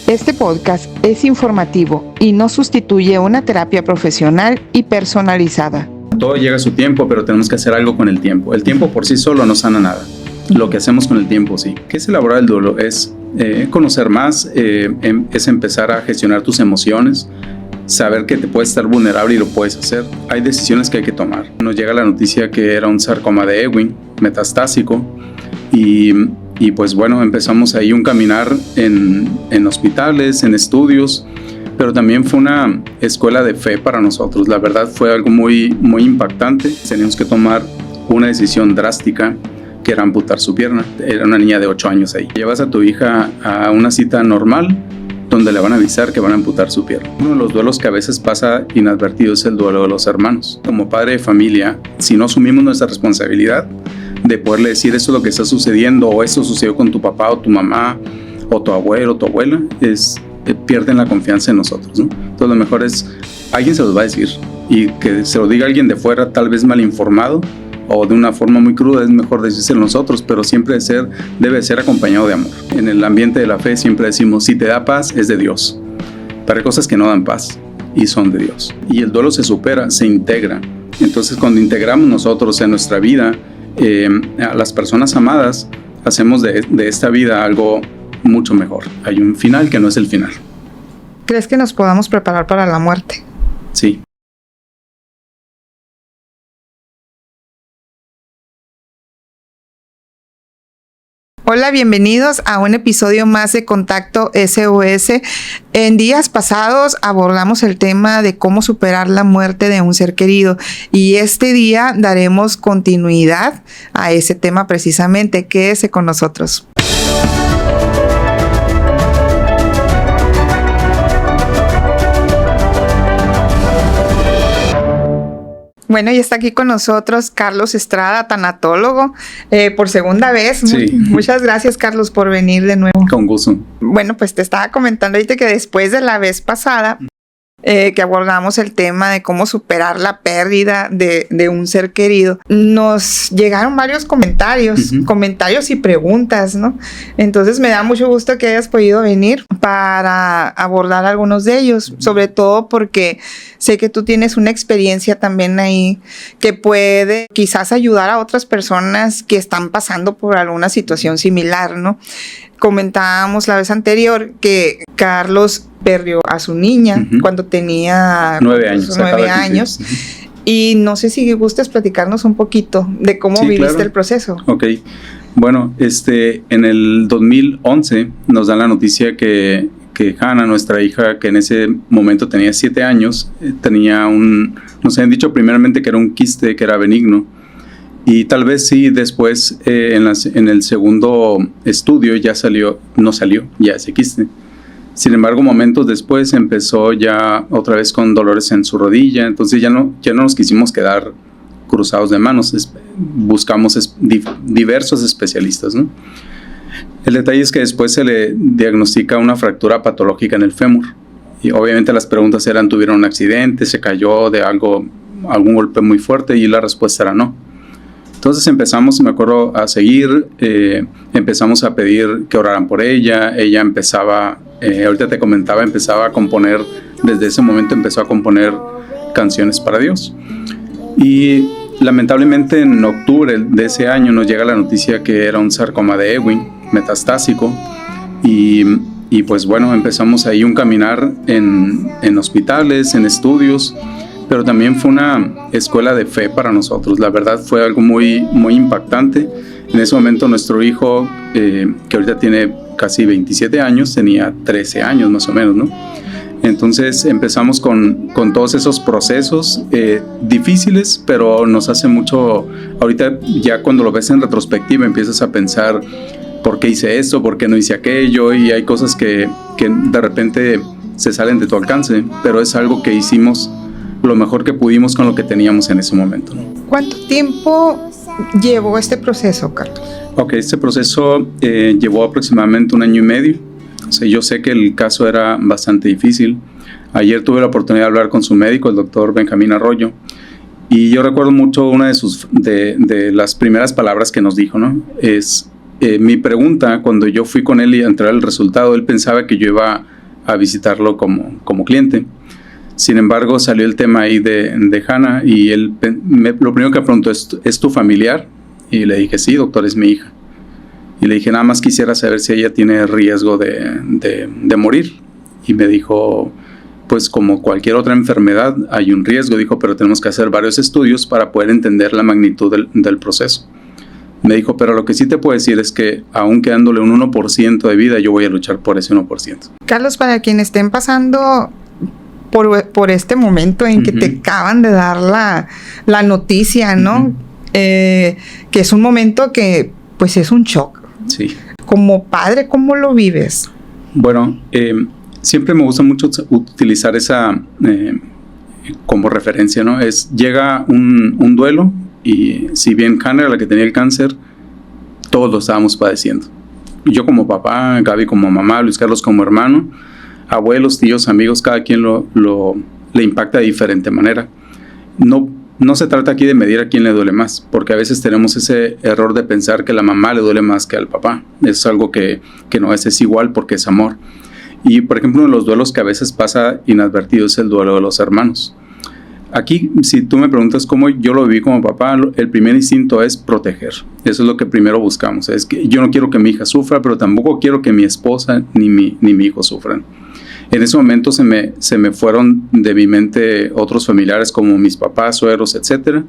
Este podcast es informativo y no sustituye una terapia profesional y personalizada. Todo llega a su tiempo, pero tenemos que hacer algo con el tiempo. El tiempo por sí solo no sana nada. Lo que hacemos con el tiempo sí. ¿Qué es elaborar el duelo? Es conocer más, es empezar a gestionar tus emociones, saber que te puedes estar vulnerable y lo puedes hacer. Hay decisiones que hay que tomar. Nos llega la noticia que era un sarcoma de Ewing, metastásico, y pues bueno, empezamos ahí un caminar en hospitales, en estudios, pero también fue una escuela de fe para nosotros. La verdad fue algo muy, muy impactante. Teníamos que tomar una decisión drástica, que era amputar su pierna. Era una niña de 8 años ahí. Llevas a tu hija a una cita normal, donde le van a avisar que van a amputar su pierna. Uno de los duelos que a veces pasa inadvertido es el duelo de los hermanos. Como padre de familia, si no asumimos nuestra responsabilidad de poderle decir esto es lo que está sucediendo, o esto sucedió con tu papá o tu mamá, o tu abuelo o tu abuela, pierden la confianza en nosotros, ¿no? Entonces lo mejor es, alguien se los va a decir, y que se lo diga alguien de fuera, tal vez mal informado, o de una forma muy cruda, es mejor decírselo nosotros, pero siempre debe ser acompañado de amor. En el ambiente de la fe siempre decimos, si te da paz, es de Dios. Pero hay cosas que no dan paz, y son de Dios. Y el duelo se supera, se integra. Entonces cuando integramos nosotros en nuestra vida, a las personas amadas, hacemos de esta vida algo mucho mejor. Hay un final que no es el final. ¿Crees que nos podamos preparar para la muerte? Sí. Hola, bienvenidos a un episodio más de Contacto SOS. En días pasados abordamos el tema de cómo superar la muerte de un ser querido, y este día daremos continuidad a ese tema precisamente. Quédese con nosotros. Bueno, y está aquí con nosotros Carlos Estrada, tanatólogo, por segunda vez. Sí. Muchas gracias, Carlos, por venir de nuevo. Con gusto. Bueno, pues te estaba comentando ahorita que después de la vez pasada que abordamos el tema de cómo superar la pérdida de un ser querido, nos llegaron varios comentarios y preguntas, ¿no? Entonces me da mucho gusto que hayas podido venir para abordar algunos de ellos, sobre todo porque sé que tú tienes una experiencia también ahí que puede quizás ayudar a otras personas que están pasando por alguna situación similar, ¿no? Comentábamos la vez anterior que Carlos perdió a su niña cuando tenía 9 años. 9 años. Y no sé si gustas platicarnos un poquito de cómo viviste el proceso. Ok. Bueno, en el 2011 nos dan la noticia que Hannah, nuestra hija, que en ese momento tenía 7 años, nos habían dicho primeramente que era un quiste, que era benigno. Y tal vez sí, después en el segundo estudio no salió ya ese quiste. Sin embargo, momentos después empezó ya otra vez con dolores en su rodilla, entonces ya no nos quisimos quedar cruzados de manos, buscamos diversos especialistas, ¿no? El detalle es que después se le diagnostica una fractura patológica en el fémur, y obviamente las preguntas eran, ¿tuvieron un accidente? ¿Se cayó de algún golpe muy fuerte? Y la respuesta era no. Entonces empezamos, me acuerdo, a seguir, empezamos a pedir que oraran por ella. Ella empezaba, ahorita te comentaba, empezaba a componer, desde ese momento empezó a componer canciones para Dios. Y lamentablemente en octubre de ese año nos llega la noticia que era un sarcoma de Ewing, metastásico, y pues bueno, empezamos ahí un caminar en hospitales, en estudios, pero también fue una escuela de fe para nosotros. La verdad fue algo muy, muy impactante. En ese momento nuestro hijo, que ahorita tiene casi 27 años, tenía 13 años más o menos, ¿no? Entonces empezamos con todos esos procesos difíciles, pero nos hace mucho. Ahorita ya cuando lo ves en retrospectiva empiezas a pensar, ¿por qué hice esto? ¿Por qué no hice aquello? Y hay cosas que de repente se salen de tu alcance, pero es algo que hicimos lo mejor que pudimos con lo que teníamos en ese momento, ¿no? ¿Cuánto tiempo llevó este proceso, Carlos? Ok, este proceso llevó aproximadamente 1 año y medio. O sea, yo sé que el caso era bastante difícil. Ayer tuve la oportunidad de hablar con su médico, el doctor Benjamín Arroyo, y yo recuerdo mucho una de las primeras palabras que nos dijo, ¿no? Mi pregunta, cuando yo fui con él y a entregar el resultado, él pensaba que yo iba a visitarlo como cliente. Sin embargo, salió el tema ahí de Hannah y él lo primero que preguntó ¿es tu familiar? Y le dije, sí, doctor, es mi hija. Y le dije, nada más quisiera saber si ella tiene riesgo de morir. Y me dijo, pues como cualquier otra enfermedad hay un riesgo, dijo, pero tenemos que hacer varios estudios para poder entender la magnitud del proceso. Me dijo, pero lo que sí te puedo decir es que aún quedándole un 1% de vida, yo voy a luchar por ese 1%. Carlos, para quienes estén pasando por este momento en que te acaban de dar la noticia, ¿no? Que es un momento que, pues, es un shock. Sí. Como padre, ¿cómo lo vives? Bueno, siempre me gusta mucho utilizar esa como referencia, ¿no? Llega un duelo y si bien Hannah era la que tenía el cáncer, todos lo estábamos padeciendo. Yo como papá, Gaby como mamá, Luis Carlos como hermano, abuelos, tíos, amigos, cada quien le impacta de diferente manera. No se trata aquí de medir a quién le duele más, porque a veces tenemos ese error de pensar que la mamá le duele más que al papá. Es algo que no es igual porque es amor. Y, por ejemplo, uno de los duelos que a veces pasa inadvertido es el duelo de los hermanos. Aquí, si tú me preguntas cómo yo lo viví como papá, el primer instinto es proteger. Eso es lo que primero buscamos. Es que yo no quiero que mi hija sufra, pero tampoco quiero que mi esposa ni mi hijo sufran. En ese momento se me fueron de mi mente otros familiares como mis papás, suegros, etc.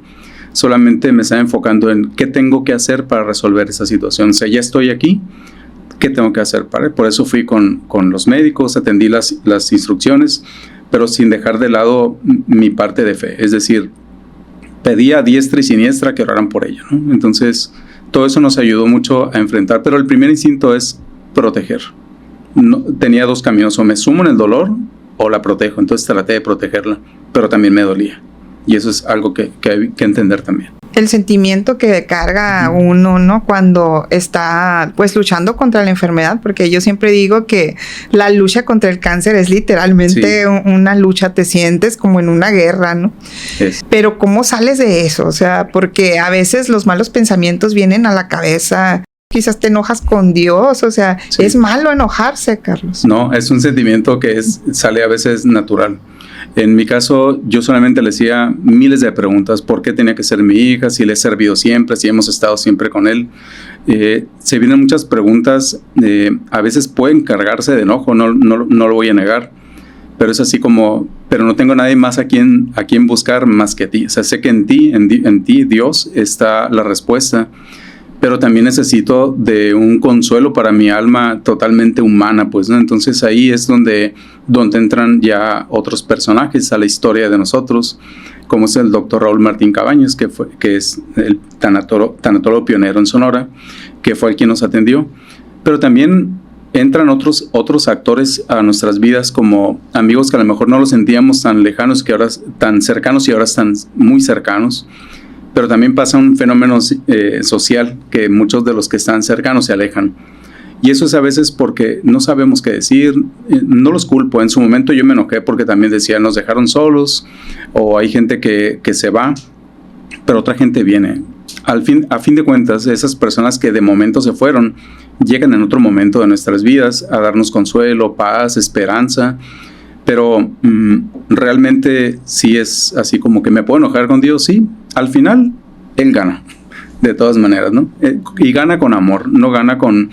Solamente me estaba enfocando en qué tengo que hacer para resolver esa situación. O sea, ya estoy aquí, ¿qué tengo que hacer? Por eso fui con los médicos, atendí las instrucciones, pero sin dejar de lado mi parte de fe. Es decir, pedí a diestra y siniestra que oraran por ella, ¿no? Entonces, todo eso nos ayudó mucho a enfrentar, pero el primer instinto es proteger. No, tenía dos caminos, o me sumo en el dolor o la protejo. Entonces traté de protegerla, pero también me dolía. Y eso es algo que hay que entender también. El sentimiento que carga uno, ¿no? Cuando está, pues, luchando contra la enfermedad, porque yo siempre digo que la lucha contra el cáncer es literalmente una lucha, te sientes como en una guerra, ¿no? Pero ¿cómo sales de eso? O sea, porque a veces los malos pensamientos vienen a la cabeza. Quizás te enojas con Dios, o sea, es malo enojarse, Carlos. No, es un sentimiento que sale a veces natural. En mi caso, yo solamente le hacía miles de preguntas. ¿Por qué tenía que ser mi hija? Si le he servido siempre, si hemos estado siempre con él. Se vienen muchas preguntas. A veces pueden cargarse de enojo, no lo voy a negar. Pero es así como, pero no tengo nadie más a quien buscar más que a ti. O sea, sé que en ti, Dios, está la respuesta. Pero también necesito de un consuelo para mi alma totalmente humana, pues, ¿no? Entonces ahí es donde entran ya otros personajes a la historia de nosotros, como es el doctor Raúl Martín Cabañas, que es el tanatólogo pionero en Sonora, que fue el quien nos atendió. Pero también entran otros actores a nuestras vidas, como amigos que a lo mejor no los sentíamos tan lejanos, que ahora tan cercanos y ahora están muy cercanos. Pero también pasa un fenómeno social, que muchos de los que están cercanos se alejan. Y eso es a veces porque no sabemos qué decir. No los culpo. En su momento yo me enojé porque también decía, nos dejaron solos, o hay gente que se va, pero otra gente viene. A fin de cuentas, esas personas que de momento se fueron, llegan en otro momento de nuestras vidas a darnos consuelo, paz, esperanza. Pero realmente sí es así como que me puedo enojar con Dios, sí. Al final, Él gana, de todas maneras, ¿no? Y gana con amor, no gana con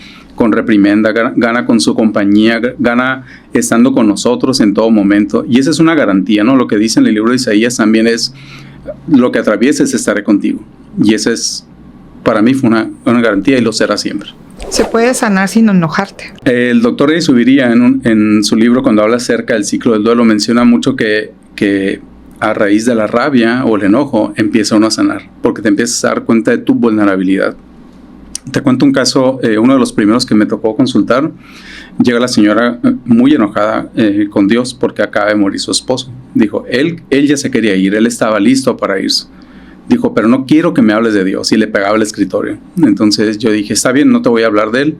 reprimenda, gana con su compañía, gana estando con nosotros en todo momento. Y esa es una garantía, ¿no? Lo que dice en el libro de Isaías también es, lo que atravieses estaré contigo. Y esa es, para mí fue una garantía y lo será siempre. Se puede sanar sin enojarte. El doctor Eddie Subiría en su libro, cuando habla acerca del ciclo del duelo, menciona mucho que a raíz de la rabia o el enojo empieza uno a sanar, porque te empiezas a dar cuenta de tu vulnerabilidad. Te cuento un caso, uno de los primeros que me tocó consultar. Llega la señora muy enojada con Dios porque acaba de morir su esposo. Dijo, él ya se quería ir, él estaba listo para irse. Dijo, pero no quiero que me hables de Dios, y le pegaba el escritorio. Entonces yo dije, está bien, no te voy a hablar de Él,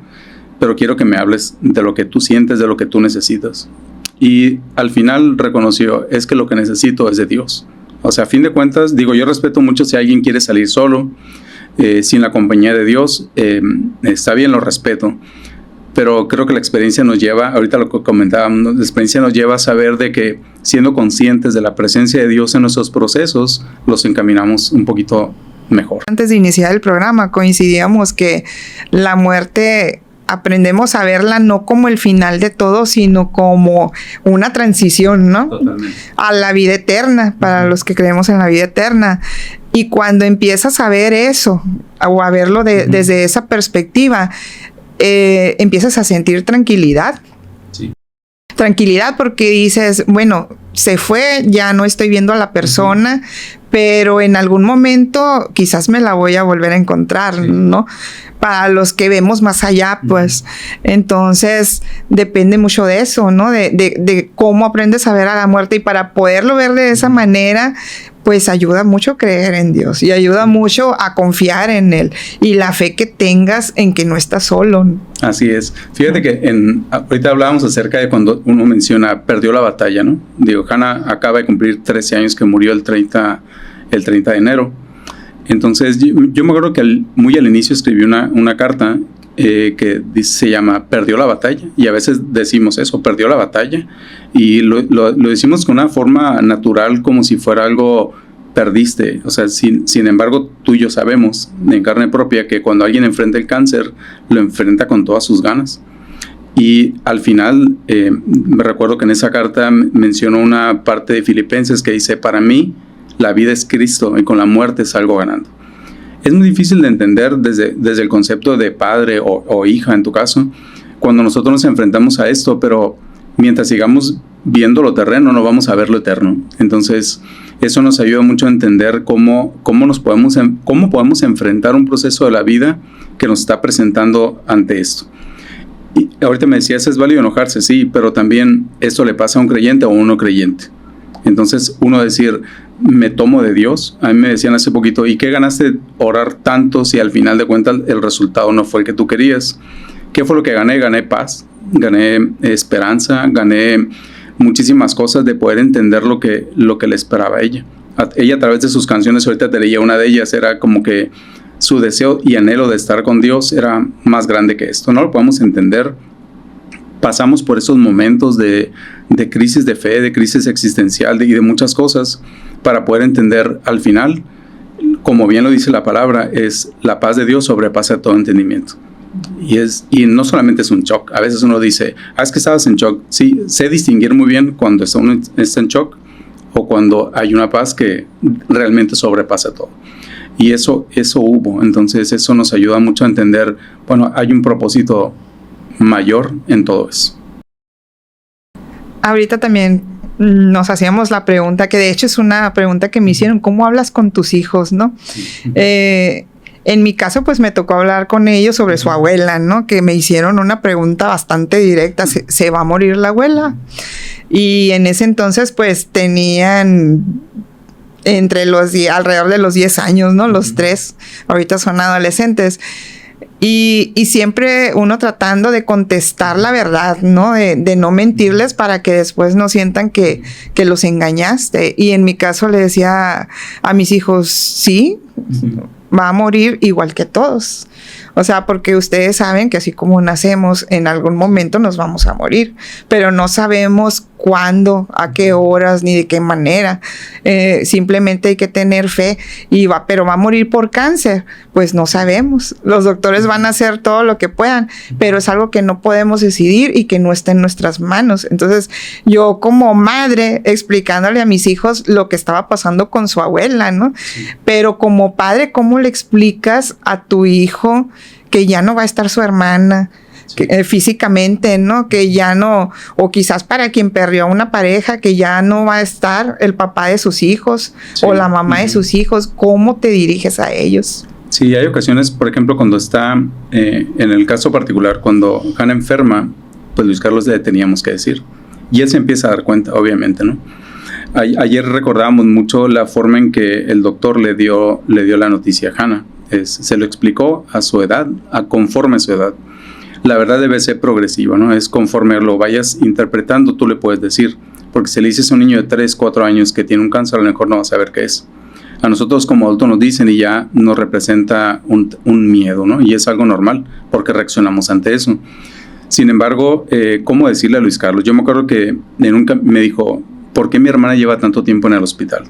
pero quiero que me hables de lo que tú sientes, de lo que tú necesitas. Y al final reconoció, es que lo que necesito es de Dios. O sea, a fin de cuentas, digo, yo respeto mucho si alguien quiere salir solo, sin la compañía de Dios, está bien, lo respeto. pero creo que la experiencia nos lleva, ahorita lo que comentábamos, la experiencia nos lleva a saber de que siendo conscientes de la presencia de Dios en nuestros procesos, los encaminamos un poquito mejor. Antes de iniciar el programa coincidíamos que la muerte aprendemos a verla no como el final de todo, sino como una transición, ¿no? Totalmente. A la vida eterna, para los que creemos en la vida eterna. Y cuando empiezas a ver eso, o a verlo desde esa perspectiva, empiezas a sentir tranquilidad. Sí. Tranquilidad porque dices, bueno, se fue, ya no estoy viendo a la persona, pero en algún momento quizás me la voy a volver a encontrar, sí, ¿no? Para los que vemos más allá, pues, entonces depende mucho de eso, ¿no? De cómo aprendes a ver a la muerte, y para poderlo ver de esa manera, pues ayuda mucho creer en Dios y ayuda mucho a confiar en Él y la fe que tengas en que no estás solo. Así es. Fíjate que ahorita hablábamos acerca de cuando uno menciona perdió la batalla, ¿no? Digo, Hannah acaba de cumplir 13 años que murió el 30 de enero. Entonces yo me acuerdo que muy al inicio escribí una carta que se llama Perdió la batalla, y a veces decimos eso, perdió la batalla, y lo decimos con una forma natural, como si fuera algo perdiste. O sea, sin embargo, tú y yo sabemos en carne propia que cuando alguien enfrenta el cáncer, lo enfrenta con todas sus ganas. Y al final, me recuerdo que en esa carta mencionó una parte de Filipenses que dice: para mí, la vida es Cristo y con la muerte salgo ganando. Es muy difícil de entender desde el concepto de padre o hija, en tu caso, cuando nosotros nos enfrentamos a esto, pero mientras sigamos viendo lo terreno, no vamos a ver lo eterno. Entonces, eso nos ayuda mucho a entender cómo podemos enfrentar un proceso de la vida que nos está presentando ante esto. Y ahorita me decías, ¿es válido enojarse? Sí, pero también esto le pasa a un creyente o a un no creyente. Entonces, uno decir, me tomo de Dios. A mí me decían hace poquito, ¿y qué ganaste orar tanto si al final de cuentas el resultado no fue el que tú querías? ¿Qué fue lo que gané? Gané paz, gané esperanza, gané muchísimas cosas de poder entender lo que le esperaba a ella. Ella, a través de sus canciones, ahorita te leía una de ellas, era como que su deseo y anhelo de estar con Dios era más grande que esto. No lo podemos entender. Pasamos por esos momentos de crisis de fe, de crisis existencial y de muchas cosas para poder entender al final, como bien lo dice la palabra, es la paz de Dios sobrepasa todo entendimiento. Y no solamente es un shock. A veces uno dice, es que estabas en shock. Sí, sé distinguir muy bien cuando uno está en shock o cuando hay una paz que realmente sobrepasa todo. Y eso hubo. Entonces eso nos ayuda mucho a entender, bueno, hay un propósito mayor en todo eso. Ahorita también nos hacíamos la pregunta, que de hecho es una pregunta que me hicieron, ¿cómo hablas con tus hijos, no? En mi caso, pues me tocó hablar con ellos sobre su abuela, ¿no? Que me hicieron una pregunta bastante directa, ¿se va a morir la abuela? Y en ese entonces, pues tenían alrededor de los 10 años, ¿no? Los tres, ahorita son adolescentes. Y siempre uno tratando de contestar la verdad, ¿no? De no mentirles para que después no sientan que los engañaste. Y en mi caso le decía a mis hijos, sí, va a morir igual que todos. O sea, porque ustedes saben que así como nacemos, en algún momento nos vamos a morir, pero no sabemos cuándo, a qué horas, ni de qué manera. Simplemente hay que tener fe. Pero va a morir por cáncer, pues no sabemos. Los doctores van a hacer todo lo que puedan, pero es algo que no podemos decidir y que no está en nuestras manos. Entonces, yo como madre, explicándole a mis hijos lo que estaba pasando con su abuela, ¿no? Sí. Pero como padre, ¿cómo le explicas a tu hijo que ya no va a estar su hermana? Sí. Físicamente, ¿no? Que ya no, o quizás para quien perdió a una pareja, que ya no va a estar el papá de sus hijos, sí, o la mamá de sus hijos. ¿Cómo te diriges a ellos? Sí, hay ocasiones, por ejemplo, cuando está, en el caso particular, cuando Hannah enferma, pues Luis Carlos le teníamos que decir. Y él se empieza a dar cuenta, obviamente, ¿no? Ayer recordábamos mucho la forma en que el doctor le dio la noticia a Hannah. Se lo explicó a su edad, conforme a su edad. La verdad debe ser progresiva, ¿no? Es conforme lo vayas interpretando, tú le puedes decir. Porque si le dices a un niño de 3, 4 años que tiene un cáncer, a lo mejor no va a saber qué es. A nosotros como adultos nos dicen y ya nos representa un miedo, ¿no? Y es algo normal porque reaccionamos ante eso. Sin embargo, ¿cómo decirle a Luis Carlos? Yo me acuerdo que me dijo, ¿por qué mi hermana lleva tanto tiempo en el hospital?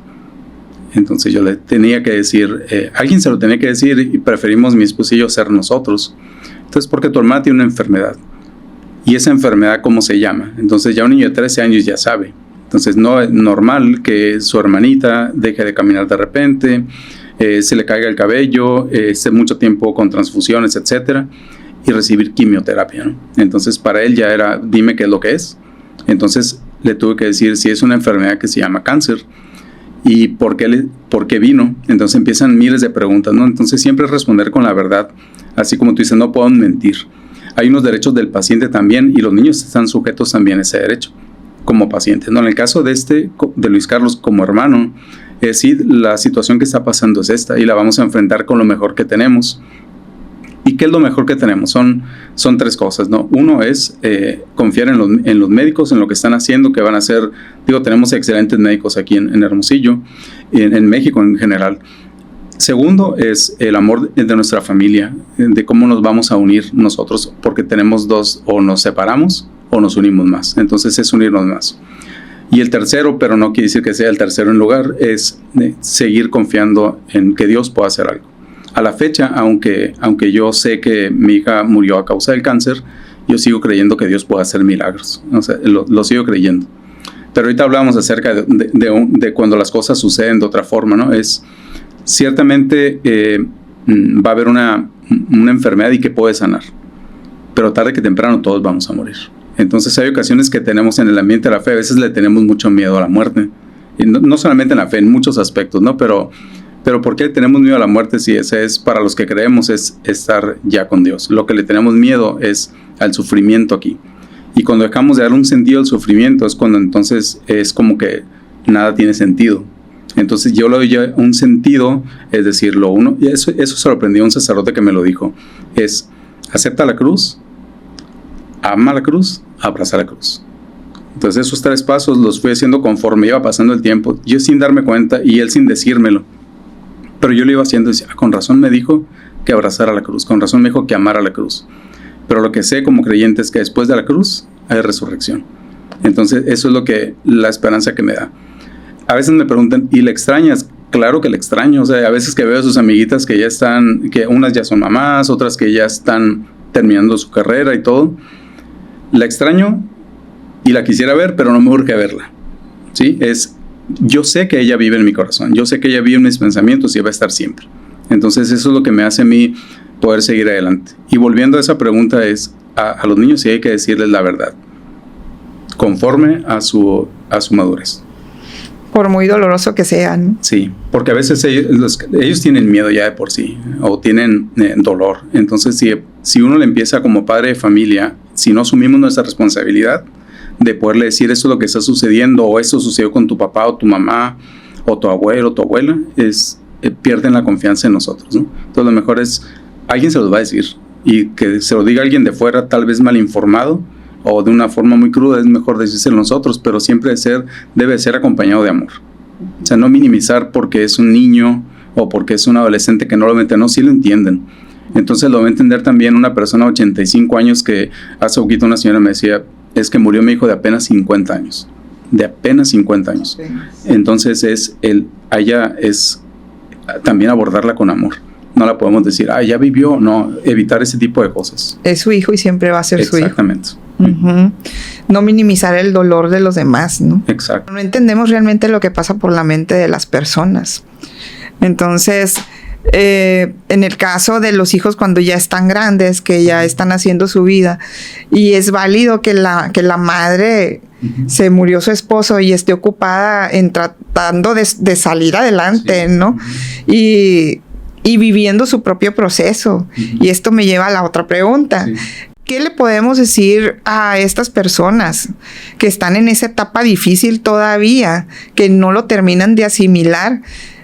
Entonces yo le tenía que decir, alguien se lo tenía que decir y preferimos mi esposo y yo ser nosotros. Entonces, porque tu hermana tiene una enfermedad. ¿Y esa enfermedad cómo se llama? Entonces ya un niño de 13 años ya sabe. Entonces no es normal que su hermanita deje de caminar de repente, se le caiga el cabello, esté mucho tiempo con transfusiones, etcétera, y recibir quimioterapia, ¿no? Entonces para él ya era, dime qué es lo que es. Entonces le tuve que decir si es una enfermedad que se llama cáncer y por qué vino. Entonces empiezan miles de preguntas, ¿no? Entonces siempre responder con la verdad, así como tú dices, no puedo mentir. Hay unos derechos del paciente también y los niños están sujetos también a ese derecho como pacientes, ¿no? En el caso de Luis Carlos como hermano, sí, la situación que está pasando es esta y la vamos a enfrentar con lo mejor que tenemos. ¿Y qué es lo mejor que tenemos? Son tres cosas, ¿no? Uno es confiar en los médicos, en lo que están haciendo, que van a hacer. Tenemos excelentes médicos aquí en Hermosillo, en México en general. Segundo es el amor de nuestra familia, de cómo nos vamos a unir nosotros, porque tenemos dos, o nos separamos o nos unimos más. Entonces es unirnos más. Y el tercero, pero no quiere decir que sea el tercero en lugar, es seguir confiando en que Dios pueda hacer algo. A la fecha, aunque yo sé que mi hija murió a causa del cáncer, yo sigo creyendo que Dios puede hacer milagros. O sea, lo sigo creyendo. Pero ahorita hablamos acerca de cuando las cosas suceden de otra forma, ¿no? Es ciertamente va a haber una enfermedad y que puede sanar, pero tarde que temprano todos vamos a morir. Entonces hay ocasiones que tenemos en el ambiente de la fe, a veces le tenemos mucho miedo a la muerte, y no solamente en la fe, en muchos aspectos, ¿no? Pero ¿por qué tenemos miedo a la muerte si ese es para los que creemos es estar ya con Dios? Lo que le tenemos miedo es al sufrimiento aquí. Y cuando dejamos de dar un sentido al sufrimiento es cuando entonces es como que nada tiene sentido. Entonces yo le doy ya un sentido, es decir, y eso se lo aprendí a un sacerdote que me lo dijo, es acepta la cruz, ama la cruz, abraza la cruz. Entonces esos tres pasos los fui haciendo conforme iba pasando el tiempo, yo sin darme cuenta y él sin decírmelo. Pero yo lo iba haciendo y decía, con razón me dijo que abrazara la cruz, con razón me dijo que amara la cruz. Pero lo que sé como creyente es que después de la cruz hay resurrección. Entonces eso es la esperanza que me da. A veces me preguntan, ¿y la extrañas? Claro que la extraño. O sea, a veces que veo a sus amiguitas que ya están, que unas ya son mamás, otras que ya están terminando su carrera y todo. La extraño y la quisiera ver, pero no me urge verla. ¿Sí? Yo sé que ella vive en mi corazón, yo sé que ella vive en mis pensamientos y va a estar siempre. Entonces eso es lo que me hace a mí poder seguir adelante. Y volviendo a esa pregunta a los niños sí hay que decirles la verdad, conforme a su madurez. Por muy doloroso que sean. Sí, porque a veces ellos tienen miedo ya de por sí, o tienen dolor. Entonces si uno le empieza como padre de familia, si no asumimos nuestra responsabilidad de poderle decir esto es lo que está sucediendo, o esto sucedió con tu papá o tu mamá, o tu abuelo o tu abuela, pierden la confianza en nosotros, ¿no? Entonces lo mejor es, alguien se los va a decir, y que se lo diga alguien de fuera, tal vez mal informado, o de una forma muy cruda, es mejor decírselo nosotros, pero siempre debe ser acompañado de amor. O sea, no minimizar porque es un niño, o porque es un adolescente que no lo entiende, no, sí lo entienden. Entonces lo va a entender también una persona de 85 años que hace poquito una señora me decía, es que murió mi hijo de apenas 50 años. De apenas 50 años. Entonces allá es también abordarla con amor. No la podemos decir, ya vivió. No, evitar ese tipo de cosas. Es su hijo y siempre va a ser su hijo. Exactamente. Uh-huh. No minimizar el dolor de los demás, ¿no? Exacto. No entendemos realmente lo que pasa por la mente de las personas. Entonces, en el caso de los hijos cuando ya están grandes, que ya están haciendo su vida, y es válido que la madre se murió su esposo y esté ocupada en tratando de salir adelante, sí, ¿no? Y viviendo su propio proceso. Y esto me lleva a la otra pregunta. Sí. ¿Qué le podemos decir a estas personas que están en esa etapa difícil todavía, que no lo terminan de asimilar?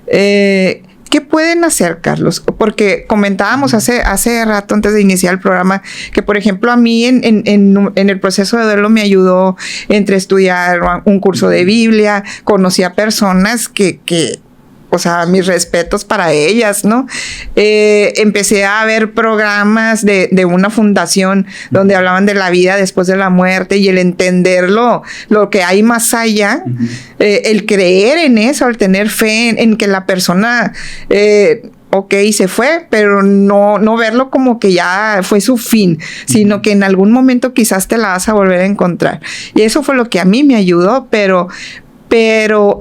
¿Qué pueden hacer, Carlos? Porque comentábamos hace rato, antes de iniciar el programa, que por ejemplo a mí en el proceso de duelo me ayudó entre estudiar un curso de Biblia, conocí a personas que o sea, mis respetos para ellas, ¿no? Empecé a ver programas de una fundación donde hablaban de la vida después de la muerte y el entenderlo, lo que hay más allá, el creer en eso, el tener fe en que la persona... ok, se fue, pero no verlo como que ya fue su fin, sino que en algún momento quizás te la vas a volver a encontrar. Y eso fue lo que a mí me ayudó, pero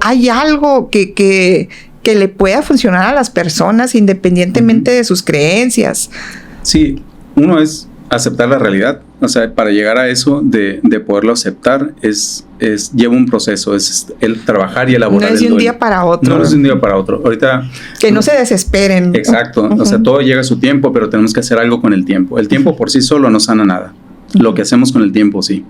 hay algo que le pueda funcionar a las personas independientemente de sus creencias. Sí, uno es aceptar la realidad. O sea, para llegar a eso de poderlo aceptar lleva un proceso, es el trabajar y elaborar. No es de un día para otro. No es de un día para otro. Ahorita... Que no se desesperen. Exacto. O sea, todo llega a su tiempo, pero tenemos que hacer algo con el tiempo. El tiempo por sí solo no sana nada. Lo que hacemos con el tiempo, sí.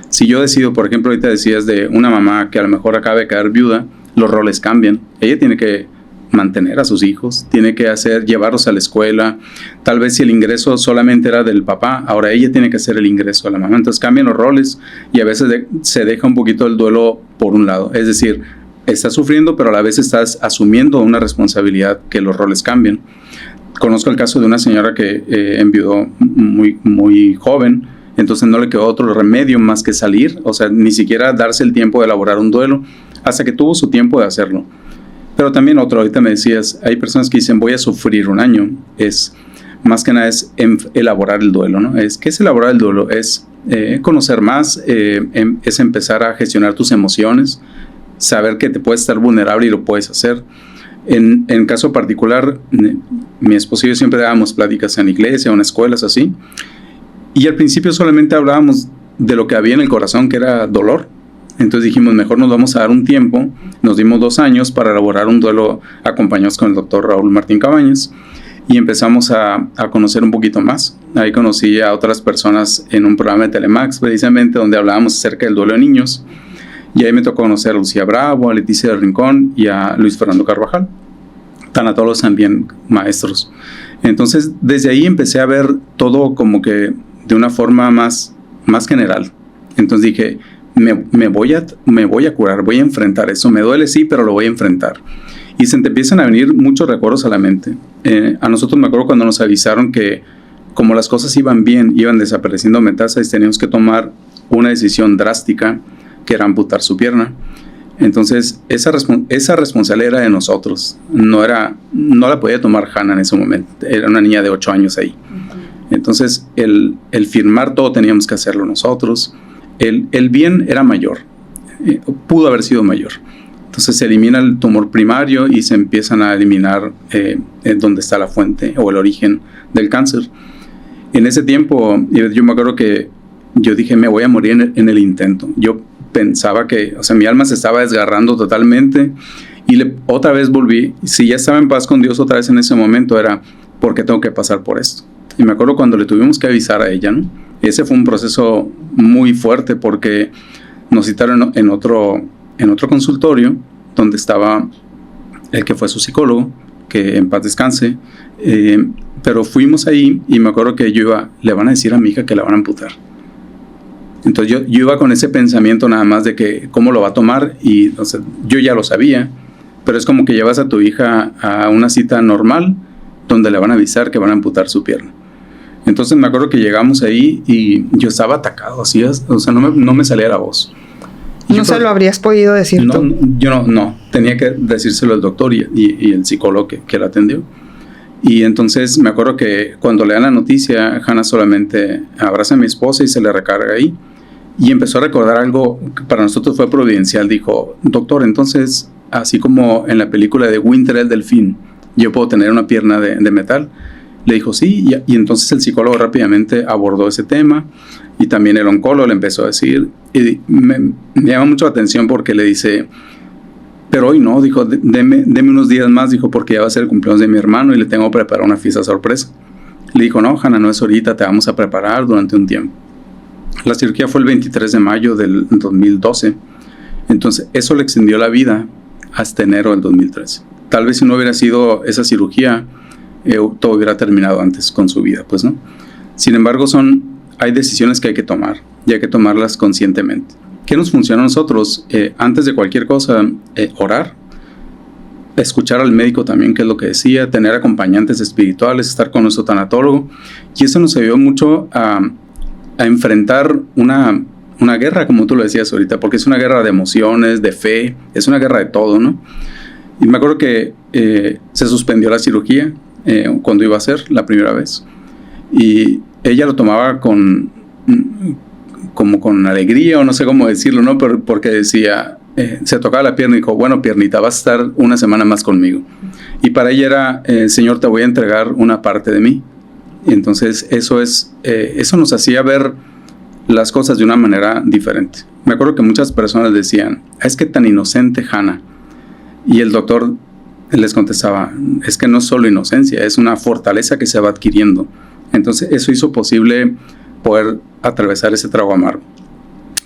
Si yo decido, por ejemplo, ahorita decías de una mamá que a lo mejor acaba de quedar viuda, los roles cambian. Ella tiene que mantener a sus hijos, tiene que llevarlos a la escuela. Tal vez si el ingreso solamente era del papá, ahora ella tiene que hacer el ingreso a la mamá. Entonces cambian los roles y a veces se deja un poquito el duelo por un lado. Es decir, estás sufriendo, pero a la vez estás asumiendo una responsabilidad que los roles cambian. Conozco el caso de una señora que enviudó muy, muy joven, entonces no le quedó otro remedio más que salir, o sea, ni siquiera darse el tiempo de elaborar un duelo, hasta que tuvo su tiempo de hacerlo. Pero también ahorita me decías, hay personas que dicen, voy a sufrir un año. Más que nada es elaborar el duelo, ¿no? ¿Qué es elaborar el duelo? Es conocer más, es empezar a gestionar tus emociones, saber que te puedes estar vulnerable y lo puedes hacer. En caso particular, mi esposo y yo siempre dábamos pláticas en iglesia o en escuelas así, y al principio solamente hablábamos de lo que había en el corazón, que era dolor. Entonces dijimos, mejor nos vamos a dar un tiempo. Nos dimos 2 años para elaborar un duelo acompañados con el doctor Raúl Martín Cabañas y empezamos a conocer un poquito más. Ahí conocí a otras personas en un programa de Telemax, precisamente, donde hablábamos acerca del duelo de niños. Y ahí me tocó conocer a Lucía Bravo, a Leticia del Rincón y a Luis Fernando Carvajal. Tanatólogos también, maestros. Entonces, desde ahí empecé a ver todo como que de una forma más general. Entonces dije... Me voy a curar, voy a enfrentar eso. Me duele, sí, pero lo voy a enfrentar. Y se te empiezan a venir muchos recuerdos a la mente. A nosotros me acuerdo cuando nos avisaron que como las cosas iban bien, iban desapareciendo metástasis, teníamos que tomar una decisión drástica, que era amputar su pierna. Entonces, esa responsabilidad era de nosotros. No la podía tomar Hannah en ese momento. Era una niña de 8 años ahí. Entonces, el firmar todo teníamos que hacerlo nosotros. El bien era mayor, pudo haber sido mayor. Entonces se elimina el tumor primario y se empiezan a eliminar donde está la fuente o el origen del cáncer. En ese tiempo yo me acuerdo que yo dije, me voy a morir en el intento. Yo pensaba que, o sea, mi alma se estaba desgarrando totalmente y otra vez volví. Si ya estaba en paz con Dios otra vez en ese momento, era, ¿por qué tengo que pasar por esto? Y me acuerdo cuando le tuvimos que avisar a ella, ¿no? Ese fue un proceso muy fuerte porque nos citaron en otro consultorio donde estaba el que fue su psicólogo, que en paz descanse, pero fuimos ahí y me acuerdo que le van a decir a mi hija que la van a amputar. Entonces yo iba con ese pensamiento nada más de que cómo lo va a tomar y, o sea, yo ya lo sabía, pero es como que llevas a tu hija a una cita normal donde le van a avisar que van a amputar su pierna. Entonces me acuerdo que llegamos ahí y yo estaba atacado, así, o sea, no me salía la voz. ¿No se lo habrías podido decir tú? Yo no, tenía que decírselo al doctor y el psicólogo que la atendió. Y entonces me acuerdo que cuando le dan la noticia, Hannah solamente abraza a mi esposa y se le recarga ahí. Y empezó a recordar algo que para nosotros fue providencial. Dijo, doctor, entonces, así como en la película de Winter el Delfín, yo puedo tener una pierna de metal. Le dijo sí, y entonces el psicólogo rápidamente abordó ese tema y también el oncólogo le empezó a decir, y me llama mucho la atención porque le dice, pero hoy no, dijo, deme unos días más, dijo, porque ya va a ser el cumpleaños de mi hermano y le tengo que preparar una fiesta sorpresa. Le dijo, no, Hannah, no es ahorita, te vamos a preparar durante un tiempo. La cirugía fue el 23 de mayo del 2012, entonces eso le extendió la vida hasta enero del 2013. Tal vez si no hubiera sido esa cirugía, todo hubiera terminado antes con su vida, pues, ¿no? Sin embargo, hay decisiones que hay que tomar y hay que tomarlas conscientemente. ¿Qué nos funciona a nosotros? Antes de cualquier cosa, orar. escuchar al médico también, qué es lo que decía, tener acompañantes espirituales, estar con nuestro tanatólogo. Y eso nos ayudó mucho a enfrentar una guerra, como tú lo decías ahorita, porque es una guerra de emociones, de fe, es una guerra de todo, ¿no? Y me acuerdo que se suspendió la cirugía cuando iba a ser la primera vez. Y ella lo tomaba como con alegría, o no sé cómo decirlo, ¿no? Pero porque decía, se tocaba la pierna y dijo, bueno, piernita, vas a estar una semana más conmigo. Y para ella era, Señor, te voy a entregar una parte de mí. Y entonces eso nos hacía ver las cosas de una manera diferente. Me acuerdo que muchas personas decían, es que tan inocente Hannah. Y el doctor les contestaba, es que no es solo inocencia, es una fortaleza que se va adquiriendo. Entonces eso hizo posible poder atravesar ese trago amargo.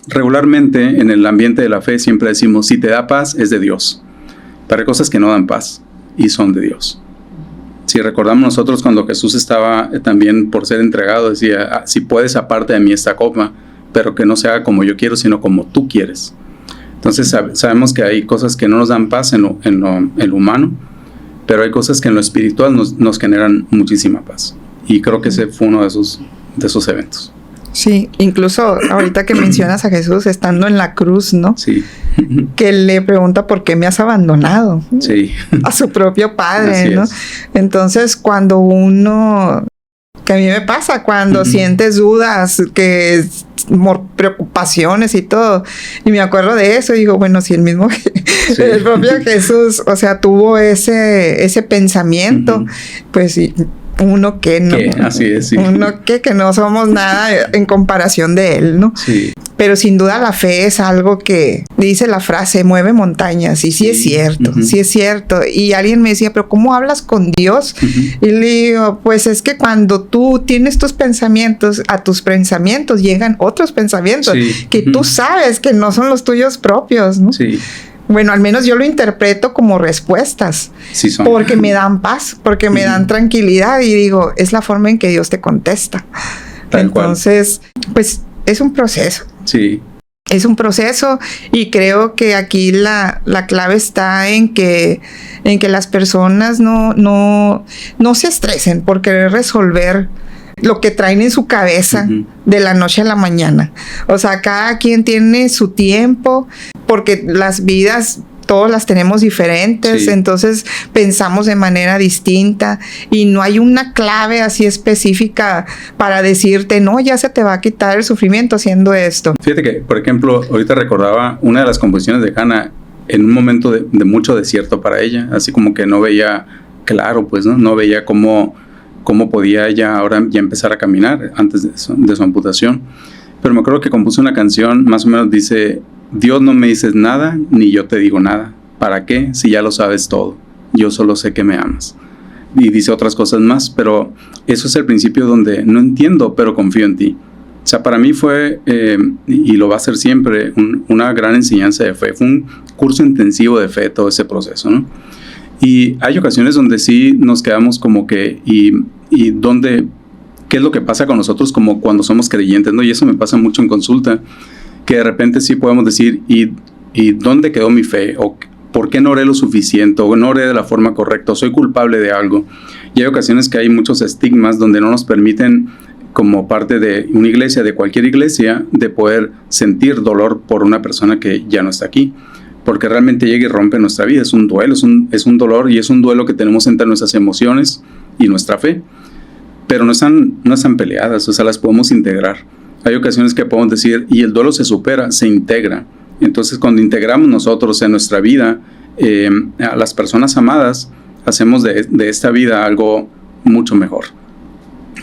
Regularmente en el ambiente de la fe siempre decimos, si te da paz es de Dios, pero hay cosas que no dan paz y son de Dios. Si recordamos nosotros cuando Jesús estaba también por ser entregado, decía, si puedes aparte de mí esta copa, pero que no se haga como yo quiero, sino como tú quieres. Entonces sabemos que hay cosas que no nos dan paz en lo humano, pero hay cosas que en lo espiritual nos generan muchísima paz. Y creo que ese fue uno de esos eventos. Sí, incluso ahorita que mencionas a Jesús estando en la cruz, ¿no? Sí. Que le pregunta por qué me has abandonado. Sí. A su propio padre, Así ¿no? es. Entonces, cuando uno, que a mí me pasa, cuando sientes dudas, preocupaciones y todo, y me acuerdo de eso y digo, bueno, si el mismo, Sí. el propio Jesús, o sea, tuvo ese pensamiento, pues sí. Uno que no. Así es, sí. Uno que no somos nada en comparación de él, ¿no? Sí. Pero sin duda la fe es algo que, dice la frase, mueve montañas. Y sí es cierto, sí es cierto. Y alguien me decía, ¿pero cómo hablas con Dios? Y le digo, pues es que cuando tú tienes tus pensamientos, a tus pensamientos llegan otros pensamientos que tú sabes que no son los tuyos propios, ¿no? Sí. Bueno, al menos yo lo interpreto como respuestas, sí son. Porque me dan paz, porque me dan tranquilidad y digo, es la forma en que Dios te contesta. Entonces, pues es un proceso. Sí. Es un proceso y creo que aquí la clave está en que las personas no se estresen por querer resolver lo que traen en su cabeza de la noche a la mañana. O sea, cada quien tiene su tiempo, porque las vidas todas las tenemos diferentes, entonces pensamos de manera distinta y no hay una clave así específica para decirte, no, ya se te va a quitar el sufrimiento haciendo esto. Fíjate que, por ejemplo, ahorita recordaba una de las composiciones de Hannah en un momento de mucho desierto para ella, así como que no veía claro, pues, no veía cómo podía ella ahora ya empezar a caminar antes de su amputación. Pero me acuerdo que compuso una canción, más o menos dice, Dios no me dices nada, ni yo te digo nada. ¿Para qué? Si ya lo sabes todo. Yo solo sé que me amas. Y dice otras cosas más, pero eso es el principio donde no entiendo, pero confío en ti. O sea, para mí fue, y lo va a ser siempre, una gran enseñanza de fe. Fue un curso intensivo de fe todo ese proceso, ¿no? Y hay ocasiones donde sí nos quedamos como que, y donde, ¿qué es lo que pasa con nosotros como cuando somos creyentes, ¿no? Y eso me pasa mucho en consulta, que de repente sí podemos decir, ¿y dónde quedó mi fe? ¿O por qué no oré lo suficiente? ¿O no oré de la forma correcta? ¿O soy culpable de algo? Y hay ocasiones que hay muchos estigmas donde no nos permiten, como parte de una iglesia, de cualquier iglesia, de poder sentir dolor por una persona que ya no está aquí. Porque realmente llega y rompe nuestra vida. Es un duelo, es un dolor y es un duelo que tenemos entre nuestras emociones y nuestra fe. Pero no están peleadas, o sea, las podemos integrar. Hay ocasiones que podemos decir, y el duelo se supera, se integra. Entonces, cuando integramos nosotros en nuestra vida a las personas amadas, hacemos de esta vida algo mucho mejor.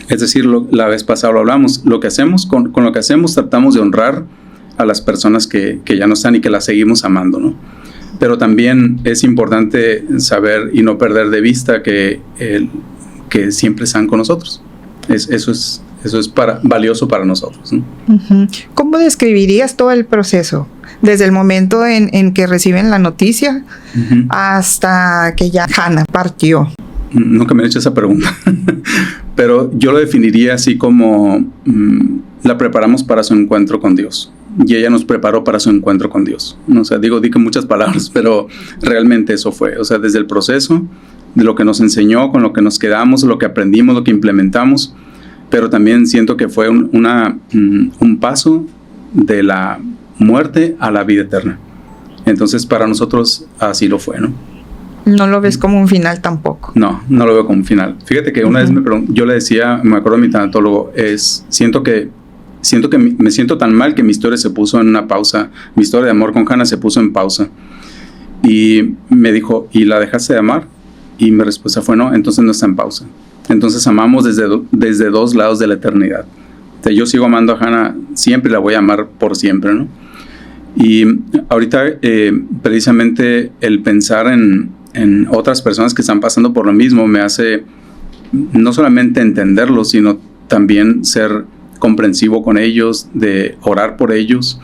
Es decir, la vez pasada lo hablamos, lo que hacemos, con lo que hacemos tratamos de honrar a las personas que ya no están y que las seguimos amando, ¿no? Pero también es importante saber y no perder de vista que siempre están con nosotros. Eso es valioso para nosotros, ¿no? ¿Cómo describirías todo el proceso? Desde el momento en que reciben la noticia hasta que ya Hannah partió. Nunca me han hecho esa pregunta. Pero yo lo definiría así como la preparamos para su encuentro con Dios. y ella nos preparó para su encuentro con Dios. O sea, digo que muchas palabras, pero realmente eso fue. O sea, desde el proceso, de lo que nos enseñó, con lo que nos quedamos, lo que aprendimos, lo que implementamos, pero también siento que fue un paso de la muerte a la vida eterna. Entonces, para nosotros así lo fue, ¿no? No lo ves como un final tampoco. No, no lo veo como un final. Fíjate que una vez yo le decía, me acuerdo de mi tanatólogo, siento que me siento tan mal que mi historia se puso en una pausa. Mi historia de amor con Hannah se puso en pausa. Y me dijo, ¿y la dejaste de amar? Y mi respuesta fue no, entonces no está en pausa. Entonces amamos desde dos lados de la eternidad. O sea, yo sigo amando a Hannah siempre, la voy a amar por siempre, ¿no? Y ahorita precisamente el pensar en otras personas que están pasando por lo mismo me hace no solamente entenderlo, sino también ser comprensivo con ellos, de orar por ellos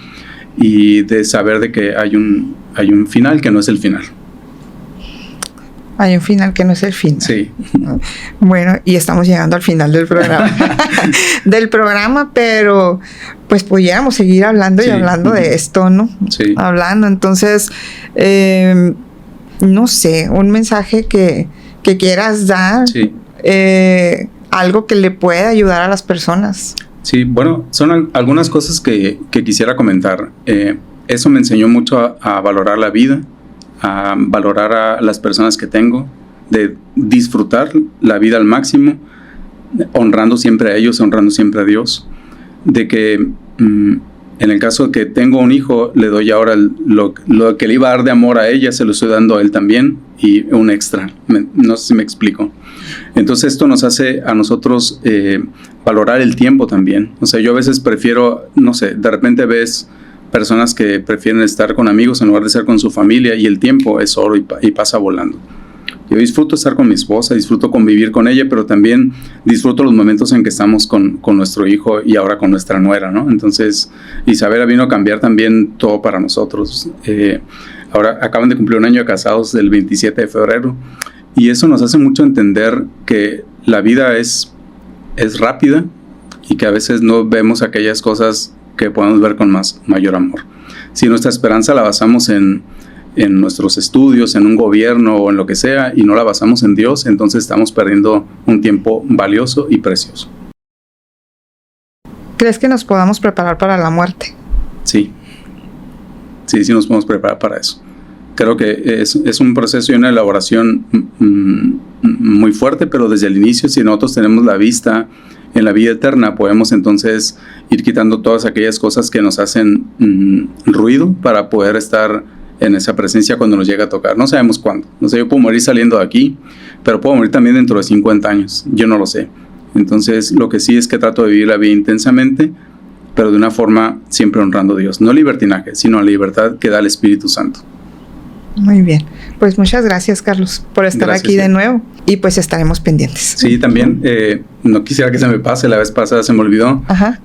y de saber de que hay un final que no es el final. Hay un final que no es el final. Sí. Bueno, y estamos llegando al final del programa. Pero pues pudiéramos seguir hablando y hablando de esto, ¿no? Sí. Hablando, entonces, no sé, un mensaje que quieras dar, Sí. Algo que le pueda ayudar a las personas. Sí, bueno, son algunas cosas que quisiera comentar. Eso me enseñó mucho a valorar la vida, a valorar a las personas que tengo, de disfrutar la vida al máximo, honrando siempre a ellos, honrando siempre a Dios, de que en el caso de que tengo un hijo, le doy ahora lo que le iba a dar de amor a ella, se lo estoy dando a él también, y un extra. No sé si me explico. Entonces esto nos hace a nosotros valorar el tiempo también. O sea, yo a veces prefiero, no sé, de repente ves personas que prefieren estar con amigos en lugar de estar con su familia, y el tiempo es oro y pasa volando. Yo disfruto estar con mi esposa, disfruto convivir con ella, pero también disfruto los momentos en que estamos con nuestro hijo y ahora con nuestra nuera, ¿no? Entonces, Isabela vino a cambiar también todo para nosotros. Ahora acaban de cumplir un año de casados, el 27 de febrero, y eso nos hace mucho entender que la vida es rápida y que a veces no vemos aquellas cosas que podemos ver con mayor amor. Si nuestra esperanza la basamos en nuestros estudios, en un gobierno o en lo que sea, y no la basamos en Dios, entonces estamos perdiendo un tiempo valioso y precioso. ¿Crees que nos podamos preparar para la muerte? Sí nos podemos preparar para eso. Creo que es un proceso y una elaboración muy fuerte, pero desde el inicio, si nosotros tenemos la vista en la vida eterna, podemos entonces ir quitando todas aquellas cosas que nos hacen ruido para poder estar en esa presencia cuando nos llega a tocar. No sabemos cuándo. No sé, yo puedo morir saliendo de aquí, pero puedo morir también dentro de 50 años. Yo no lo sé. Entonces, lo que sí es que trato de vivir la vida intensamente, pero de una forma siempre honrando a Dios. No libertinaje, sino la libertad que da el Espíritu Santo. Muy bien. Pues muchas gracias, Carlos, por estar aquí de nuevo. Y pues estaremos pendientes. Sí, también no quisiera que se me pase. La vez pasada se me olvidó. Ajá.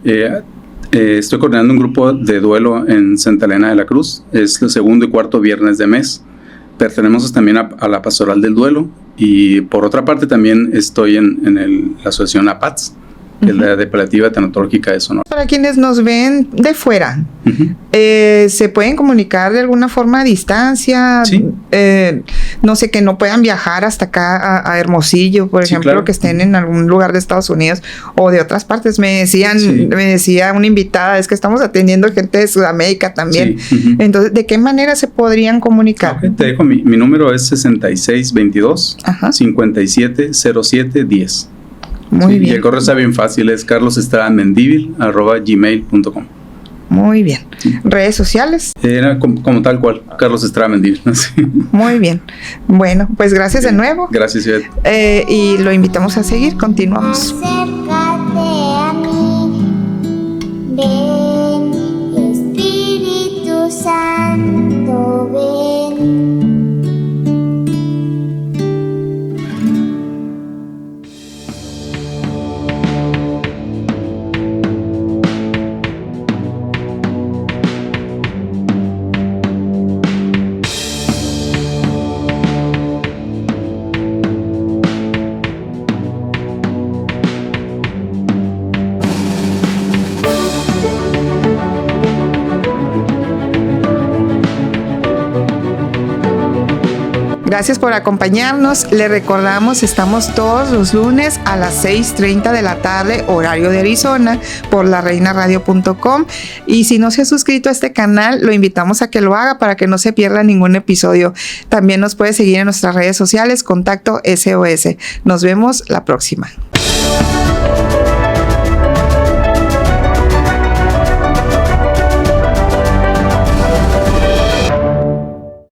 Estoy coordinando un grupo de duelo en Santa Elena de la Cruz. Es el segundo y cuarto viernes de mes. Pertenecemos también a la Pastoral del Duelo. Y por otra parte también estoy en la asociación APATS, que es la de Paliativa Tanatológica de Sonora. Para quienes nos ven de fuera, ¿se pueden comunicar de alguna forma a distancia? Sí. No sé, que no puedan viajar hasta acá a Hermosillo, por ejemplo, claro, que estén en algún lugar de Estados Unidos o de otras partes. Me decía una invitada, es que estamos atendiendo gente de Sudamérica también. Sí. Entonces, ¿de qué manera se podrían comunicar? Okay, te dejo, mi número es 6622-570710. Muy bien. Y el correo está bien fácil, es carlosestradaMendívil@gmail.com. Muy bien. ¿Redes sociales? Como tal cual, Carlos Estrada Mendívil. Muy bien. Bueno, pues gracias de nuevo. Gracias, Ivette. Y lo invitamos a seguir. Continuamos. Acércate a mí, ven, Espíritu Santo, ven. Gracias por acompañarnos. Le recordamos, estamos todos los lunes a las 6:30 de la tarde, horario de Arizona, por lareinaradio.com. Y si no se ha suscrito a este canal, lo invitamos a que lo haga para que no se pierda ningún episodio. También nos puede seguir en nuestras redes sociales, Contacto SOS. Nos vemos la próxima.